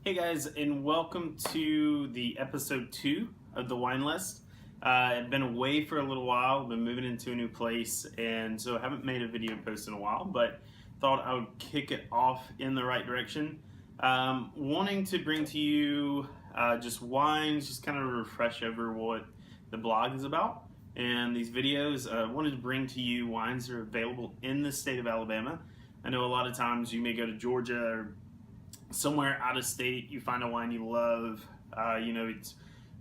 Hey guys, and welcome to the episode 2 of the Wine List. I've been away for a little while, been moving into a new place, and so I haven't made a video post in a while, but thought I would kick it off in the right direction. Wanting to bring to you just wines, just kind of refresh over what the blog is about. And these videos, wanted to bring to you wines that are available in the state of Alabama. I know a lot of times you may go to Georgia or somewhere out of state, you find a wine you love,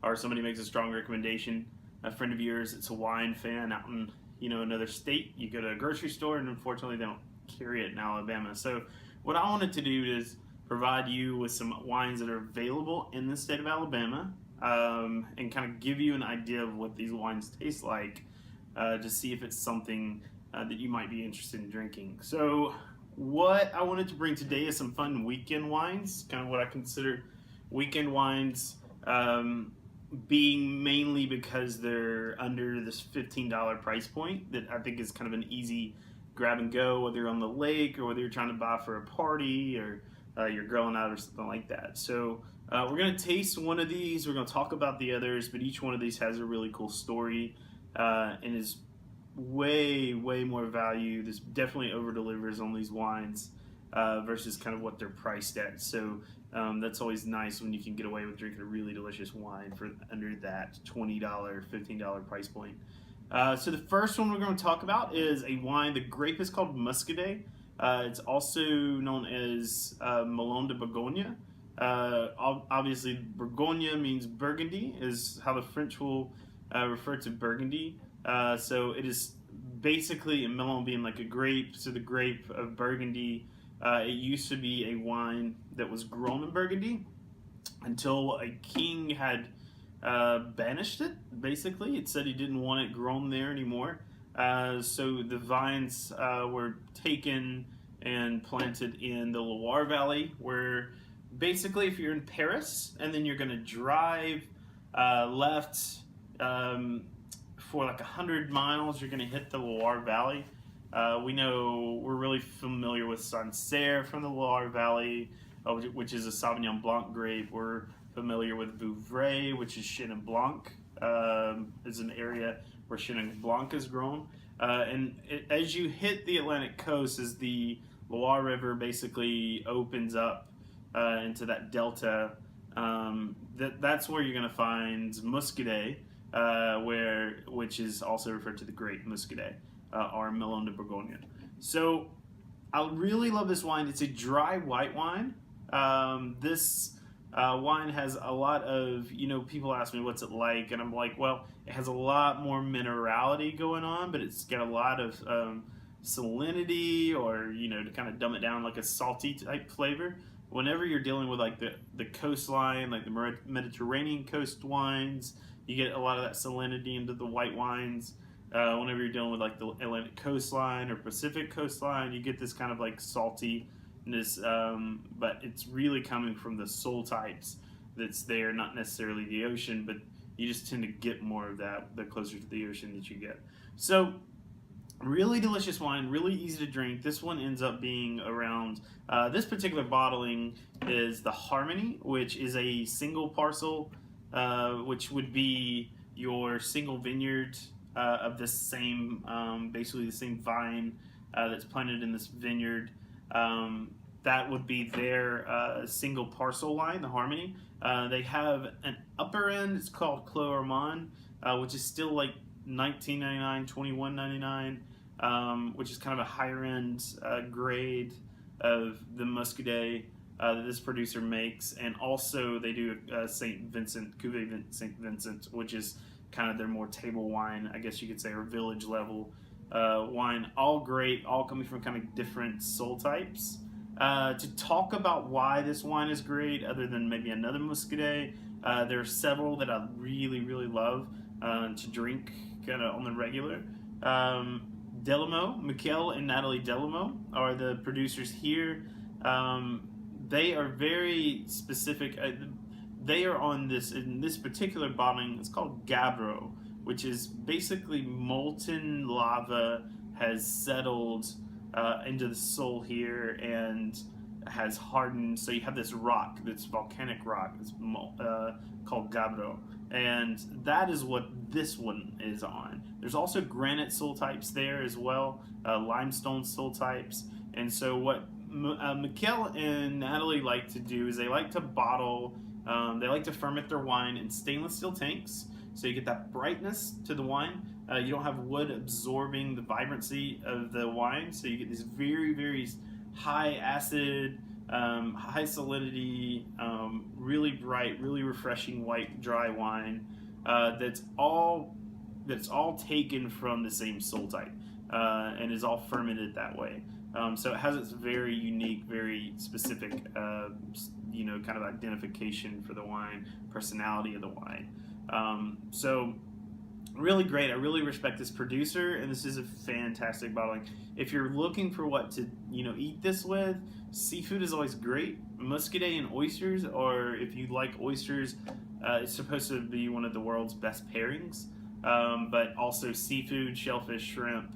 or somebody makes a strong recommendation. A friend of yours, it's a wine fan out in another state. You go to a grocery store, and unfortunately, they don't carry it in Alabama. So, what I wanted to do is provide you with some wines that are available in the state of Alabama, and kind of give you an idea of what these wines taste like, to see if it's something that you might be interested in drinking. So, what I wanted to bring today is some fun weekend wines, kind of what I consider weekend wines, being mainly because they're under this $15 price point that I think is kind of an easy grab and go, whether you're on the lake or whether you're trying to buy for a party or you're grilling out or something like that. So we're going to taste one of these, we're going to talk about the others, but each one of these has a really cool story and is way more value. This definitely over delivers on these wines versus kind of what they're priced at. So that's always nice when you can get away with drinking a really delicious wine for under that $20 $15 price point. So the first one we're going to talk about is a wine. The grape is called Muscadet. It's also known as Melon de Bourgogne. Obviously Bourgogne means Burgundy, is how the French will refer to Burgundy. So it is basically a melon being like a grape, so the grape of Burgundy. It used to be a wine that was grown in Burgundy until a king had banished it, basically. It said he didn't want it grown there anymore. So the vines were taken and planted in the Loire Valley, where basically if you're in Paris and then you're going to drive left for like 100 miles, you're going to hit the Loire Valley. We know we're really familiar with Sancerre from the Loire Valley, which is a Sauvignon Blanc grape. We're familiar with Vouvray, which is Chenin Blanc, is an area where Chenin Blanc is grown. As you hit the Atlantic coast, as the Loire River basically opens up into that delta, that's where you're going to find Muscadet, which is also referred to the grape Muscadet, or Melon de Bourgogne. So I really love this wine. It's a dry white wine. This wine has a lot of, people ask me what's it like, and I'm like, well, it has a lot more minerality going on, but it's got a lot of salinity, or to kind of dumb it down, like a salty type flavor. Whenever you're dealing with like the coastline, like the Mediterranean coast wines, you get a lot of that salinity into the white wines. Whenever you're dealing with like the Atlantic coastline or Pacific coastline, you get this kind of like saltiness, but it's really coming from the soil types that's there, not necessarily the ocean, but you just tend to get more of that the closer to the ocean that you get. So really delicious wine, really easy to drink. This one ends up being around, this particular bottling is the Harmony, which is a single parcel, which would be your single vineyard of the same, basically the same vine that's planted in this vineyard. That would be their single parcel line, the Harmony. They have an upper end, it's called Clos Armand, which is still like $19.99, $21.99, which is kind of a higher end grade of the Muscadet that this producer makes. And also they do St. Vincent, Cuvée St. Vincent, which is kind of their more table wine, I guess you could say, or village level wine. All great, all coming from kind of different soil types. To talk about why this wine is great, other than maybe another Muscadet, there are several that I really love to drink kind of on the regular. Delamot, Mikel and Natalie Delamot are the producers here. They are very specific. They are on this, in this particular bottling, it's called Gabbro, which is basically molten lava has settled into the soil here, and has hardened. So you have this rock, this volcanic rock, it's called gabbro, and that is what this one is on. There's also granite soil types there as well, limestone soil types. And so what Mikkel and Natalie like to do is they like to bottle, they like to ferment their wine in stainless steel tanks, so you get that brightness to the wine. You don't have wood absorbing the vibrancy of the wine, so you get this very, very high acid, high salinity, really bright, really refreshing white dry wine that's all taken from the same soil type and is all fermented that way. So it has its very unique, very specific, kind of identification for the wine, personality of the wine. So really great. I really respect this producer, and this is a fantastic bottling. If you're looking for what to eat this with, seafood is always great. Muscadet and oysters, or if you like oysters, it's supposed to be one of the world's best pairings. But also seafood, shellfish, shrimp,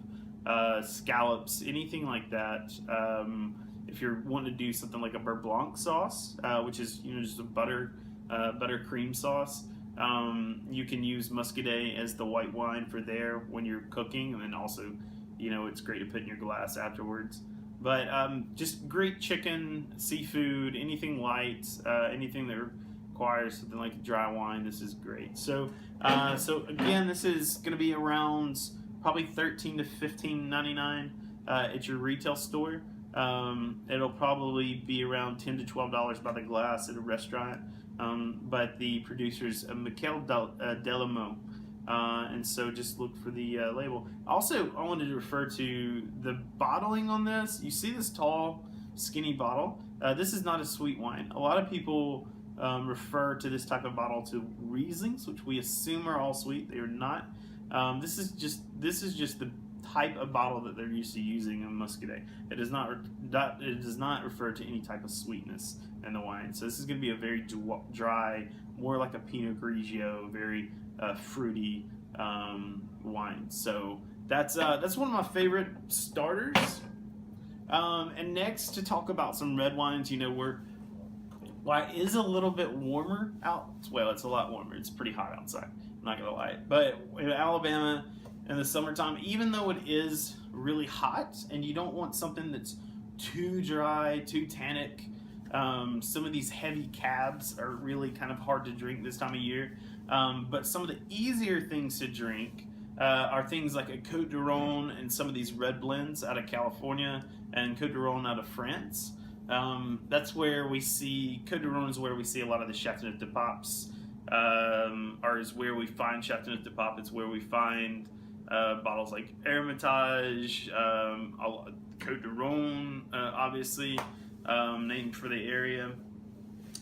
scallops, anything like that. If you're wanting to do something like a beurre blanc sauce, which is just a butter cream sauce, you can use Muscadet as the white wine for there when you're cooking, and then also, it's great to put in your glass afterwards. But just great chicken, seafood, anything light, anything that requires something like a dry wine. This is great. So again, this is going to be around probably $13 to $15.99 at your retail store. It'll probably be around $10 to $12 by the glass at a restaurant. But the producer's Mikkel Delamot. And so just look for the label. Also, I wanted to refer to the bottling on this. You see this tall, skinny bottle? This is not a sweet wine. A lot of people refer to this type of bottle to Rieslings, which we assume are all sweet. They are not. This is just the type of bottle that they're used to using in Muscadet. It does not refer to any type of sweetness in the wine. So this is going to be a very dry, more like a Pinot Grigio, very fruity wine. So that's one of my favorite starters. And next, to talk about some red wines, while it is a little bit warmer out, well, it's a lot warmer. It's pretty hot outside. I'm not gonna lie. But in Alabama in the summertime, even though it is really hot, and you don't want something that's too dry, too tannic. Some of these heavy cabs are really kind of hard to drink this time of year. But some of the easier things to drink are things like a Côte du Rhône and some of these red blends out of California and Côte du Rhône out of France. That's where we see, Côte du Rhône is where we see a lot of the Châteauneuf du Papes, or is where we find Châteauneuf du Pape. It's where we find bottles like Hermitage, Côte du Rhône, obviously, named for the area.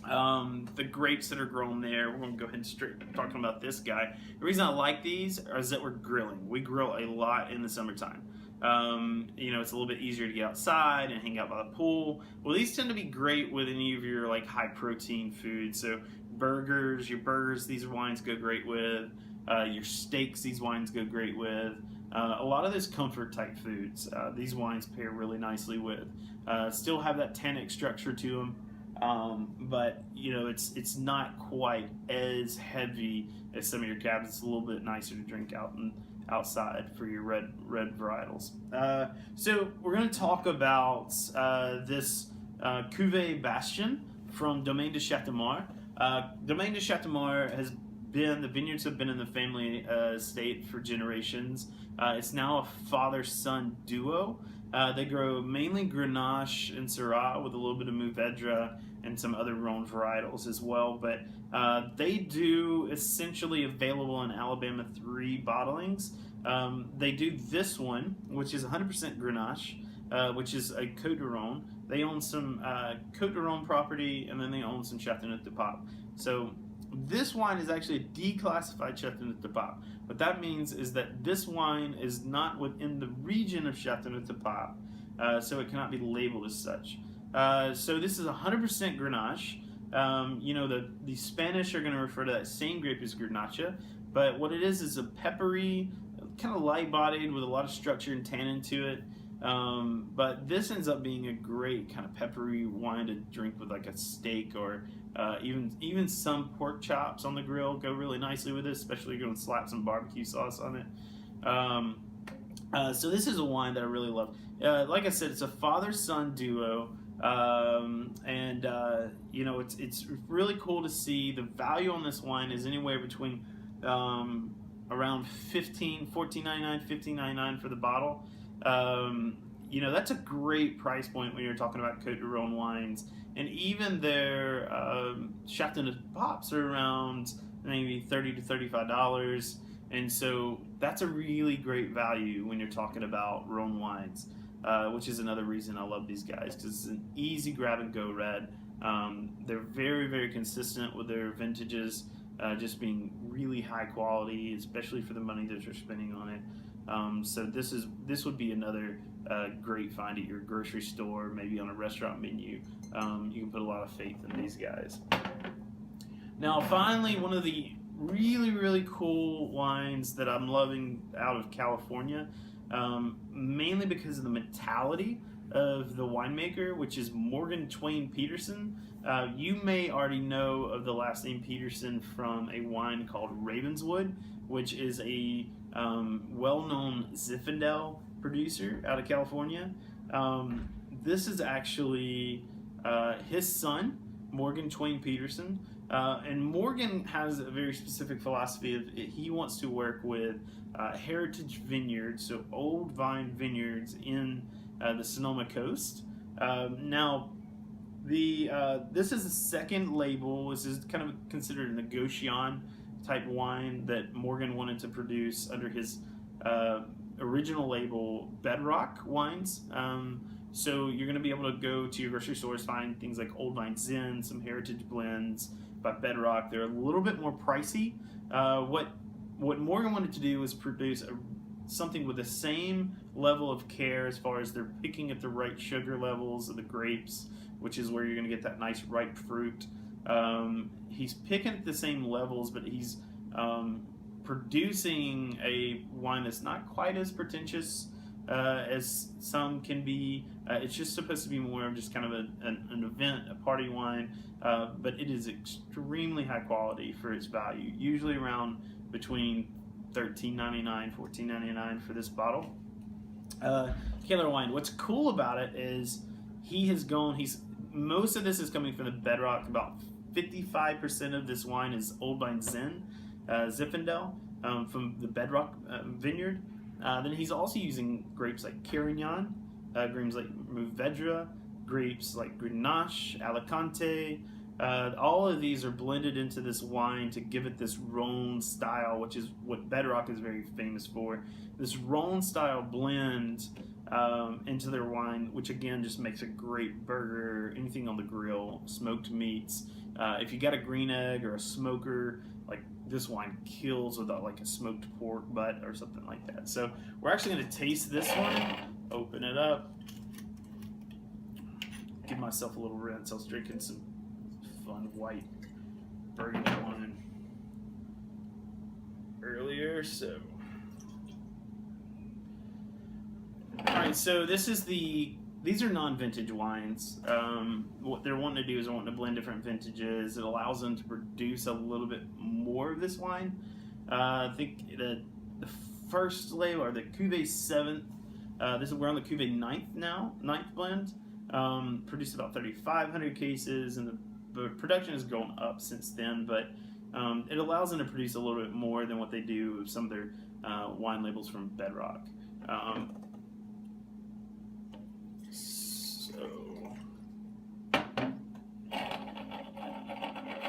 The grapes that are grown there, we're going to go ahead and straight talking about this guy. The reason I like these is that we're grilling. We grill a lot in the summertime. It's a little bit easier to get outside and hang out by the pool. Well, these tend to be great with any of your like high protein foods. So your burgers, these wines go great with. Your steaks, these wines go great with. A lot of those comfort type foods, these wines pair really nicely with. Still have that tannic structure to them, but it's not quite as heavy as some of your cabs. It's a little bit nicer to drink outside for your red varietals. So we're going to talk about this Cuvée Bastion from Domaine de Châteaumar. Domaine de Châteaumar the vineyards have been in the family estate for generations. It's now a father-son duo. They grow mainly Grenache and Syrah with a little bit of Mourvedre and some other Rhone varietals as well. But they do essentially available in Alabama 3 bottlings. They do this one, which is 100% Grenache, which is a Côte du Rhône. They own some Côte du Rhône property, and then they own some Châteauneuf du Pape. So this wine is actually a declassified Châteauneuf du Pape. What that means is that this wine is not within the region of Châteauneuf du Pape, so it cannot be labeled as such. So this is 100% Grenache. The Spanish are going to refer to that same grape as Grenache, but what it is a peppery, kind of light-bodied with a lot of structure and tannin to it. But this ends up being a great kind of peppery wine to drink with like a steak, or even some pork chops on the grill go really nicely with this, especially if you're going to slap some barbecue sauce on it. So this is a wine that I really love. Like I said, it's a father-son duo. You know, it's really cool to see. The value on this wine is anywhere between around $14.99, $15.99 for the bottle. You know, that's a great price point when you're talking about Côtes du Rhône wines. And even their Chateauneuf pops are around maybe $30 to $35. And so that's a really great value when you're talking about Rhône wines, which is another reason I love these guys, because it's an easy grab and go red. They're very, very consistent with their vintages, just being really high quality, especially for the money that you're spending on it. So this would be another great find at your grocery store, maybe on a restaurant menu. You can put a lot of faith in these guys. Now, finally, one of the really, really cool wines that I'm loving out of California, mainly because of the mentality of the winemaker, which is Morgan Twain Peterson. You may already know of the last name Peterson from a wine called Ravenswood, which is a well-known Zinfandel producer out of California. This is actually his son, Morgan Twain Peterson. And Morgan has a very specific philosophy of he wants to work with heritage vineyards, so old vine vineyards in the Sonoma Coast. Now, this is the second label. This is kind of considered a negociant type wine that Morgan wanted to produce under his original label, Bedrock Wines. So you're going to be able to go to your grocery stores, find things like Old Vine Zin, some heritage blends by Bedrock. They're a little bit more pricey. What Morgan wanted to do was produce something with the same level of care as far as they're picking at the right sugar levels of the grapes, which is where you're going to get that nice ripe fruit. He's picking at the same levels, but he's producing a wine that's not quite as pretentious as some can be. It's just supposed to be more of just kind of an event, a party wine, but it is extremely high quality for its value, usually around between $13.99, $14.99 for this bottle. Kaler Wine, what's cool about it is most of this is coming from the Bedrock. About 55% of this wine is Old Vine Zin, Zinfandel, from the Bedrock vineyard. Then he's also using grapes like Carignan, grapes like Mourvedre, grapes like Grenache, Alicante. All of these are blended into this wine to give it this Rhône style, which is what Bedrock is very famous for. This Rhône style blend into their wine, which again just makes a great burger, anything on the grill, smoked meats. If you got a green egg or a smoker, like this wine kills without like a smoked pork butt or something like that. So we're actually going to taste this one. Open it up. Give myself a little rinse. I was drinking some fun white burgundy wine earlier, so. Alright, so these are non-vintage wines. What they're wanting to do is they're wanting to blend different vintages. It allows them to produce a little bit more of this wine. I think the first label, or the Cuvée 7th, we're on the Cuvée 9th now, 9th blend. Produced about 3,500 cases, and the production has gone up since then, but it allows them to produce a little bit more than what they do with some of their wine labels from Bedrock.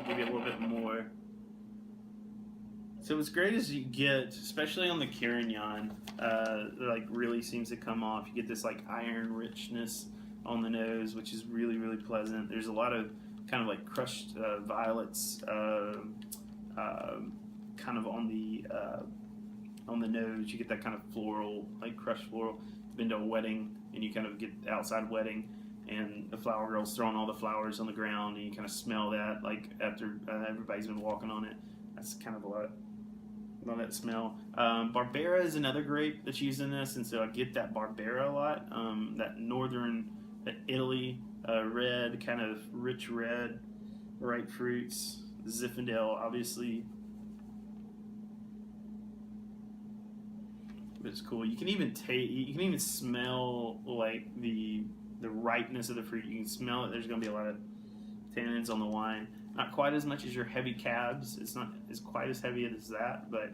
Give you a little bit more. So what's great is you get, especially on the Carignan, like really seems to come off. You get this like iron richness on the nose, which is really, really pleasant. There's a lot of kind of like crushed violets kind of on the nose. You get that kind of floral, like crushed floral. You've been to a wedding and you kind of get the outside wedding, and the flower girl's throwing all the flowers on the ground, and you kind of smell that like after everybody's been walking on it. That's kind of what Love that smell. Barbera is another grape that's used in this, and so I get that Barbera a lot. That northern, that Italy red, kind of rich red, ripe fruits. Zinfandel, obviously. But it's cool. You can even you can even smell like the ripeness of the fruit. You can smell it. There's going to be a lot of tannins on the wine. Not quite as much as your heavy cabs. It's not as quite as heavy as that, but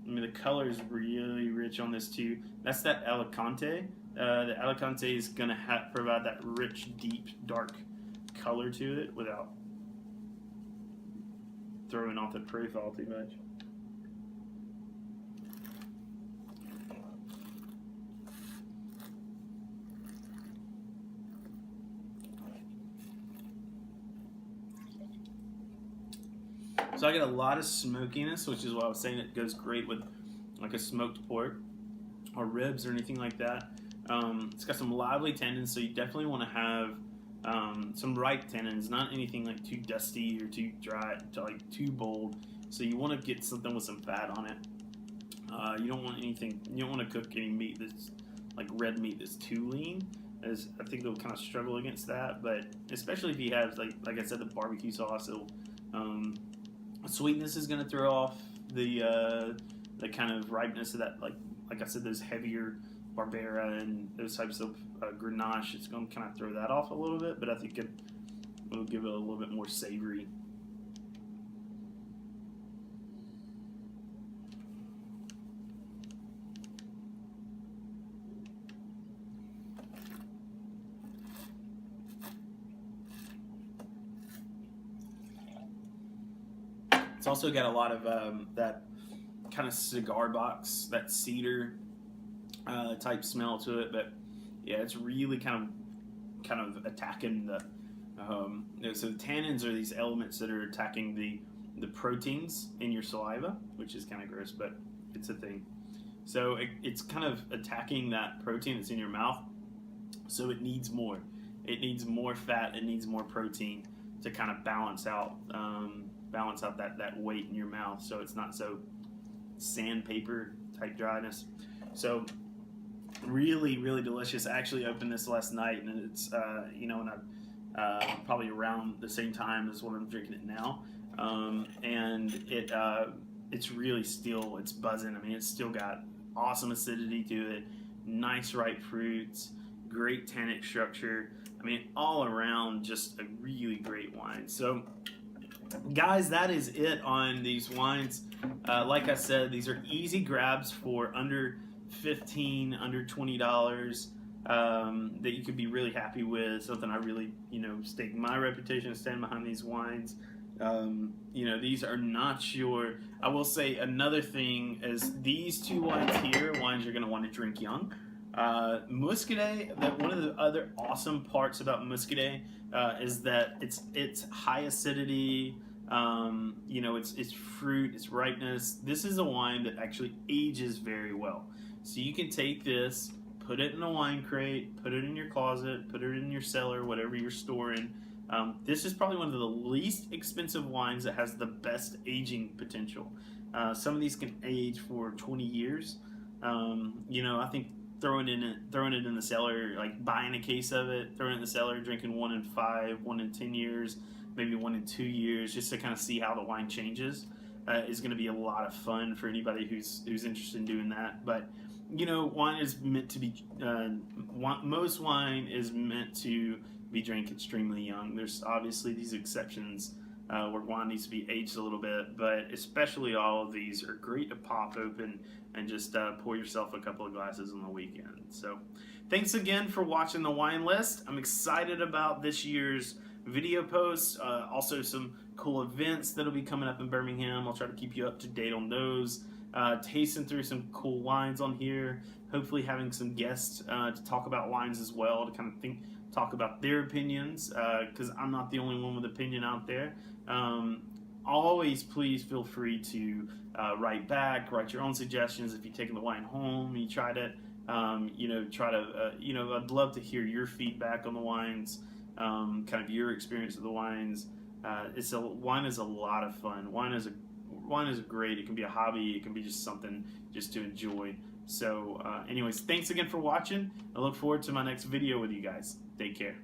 I mean the color is really rich on this too. That's that Alicante. The Alicante is going to provide that rich, deep, dark color to it without throwing off the profile too much. So I get a lot of smokiness, which is why I was saying it goes great with like a smoked pork or ribs or anything like that. It's got some lively tannins, so you definitely want to have some ripe tannins, not anything like too dusty or too dry, like too bold. So you want to get something with some fat on it. You don't want anything. You don't want to cook any meat that's like red meat that's too lean. As I think they'll kind of struggle against that, but especially if you have like I said, the barbecue sauce, it'll sweetness is going to throw off the kind of ripeness of that, like I said, those heavier Barbera and those types of Grenache. It's going to kind of throw that off a little bit, but I think it'll give it a little bit more savory. It's also got a lot of that kind of cigar box, that cedar type smell to it. But yeah, it's really kind of attacking the. So the tannins are these elements that are attacking the proteins in your saliva, which is kind of gross, but it's a thing. So it's kind of attacking that protein that's in your mouth. So it needs more. It needs more fat. It needs more protein to kind of balance out that weight in your mouth, so it's not so sandpaper type dryness. So really, really delicious. I actually opened this last night, and it's and I probably around the same time as when I'm drinking it now, and it's really still, it's buzzing. I mean, it's still got awesome acidity to it, nice ripe fruits, great tannic structure. I mean, all around just a really great wine. So guys, that is it on these wines. Like I said, these are easy grabs for under $15, under $20, that you could be really happy with. Something I really, stake my reputation and stand behind these wines. These are not your. I will say another thing is these two wines here, wines you're going to want to drink young. Muscadet, one of the other awesome parts about Muscadet is that it's high acidity. It's fruit, it's ripeness. This is a wine that actually ages very well. So you can take this, put it in a wine crate, put it in your closet, put it in your cellar, whatever you're storing. This is probably one of the least expensive wines that has the best aging potential. Some of these can age for 20 years. I think throwing it in the cellar, like buying a case of it, throwing it in the cellar, drinking 1 in 5, 1 in 10 years, maybe 1 in 2 years, just to kind of see how the wine changes, is going to be a lot of fun for anybody who's interested in doing that. But wine is meant to be. Most wine is meant to be drank extremely young. There's obviously these exceptions where wine needs to be aged a little bit, but especially all of these are great to pop open and just pour yourself a couple of glasses on the weekend. So thanks again for watching the wine list. I'm excited about this year's video posts, also some cool events that'll be coming up in Birmingham. I'll try to keep you up to date on those. Tasting through some cool wines on here, hopefully having some guests to talk about wines as well, to kind of talk about their opinions, because I'm not the only one with opinion out there. Always please feel free to write your own suggestions. If you're taking the wine home, you tried it, I'd love to hear your feedback on the wines, kind of your experience of the wines. Wine is a lot of fun. Wine is a wine is great. It can be a hobby. It can be just something just to enjoy. So anyways, thanks again for watching. I look forward to my next video with you guys. Take care.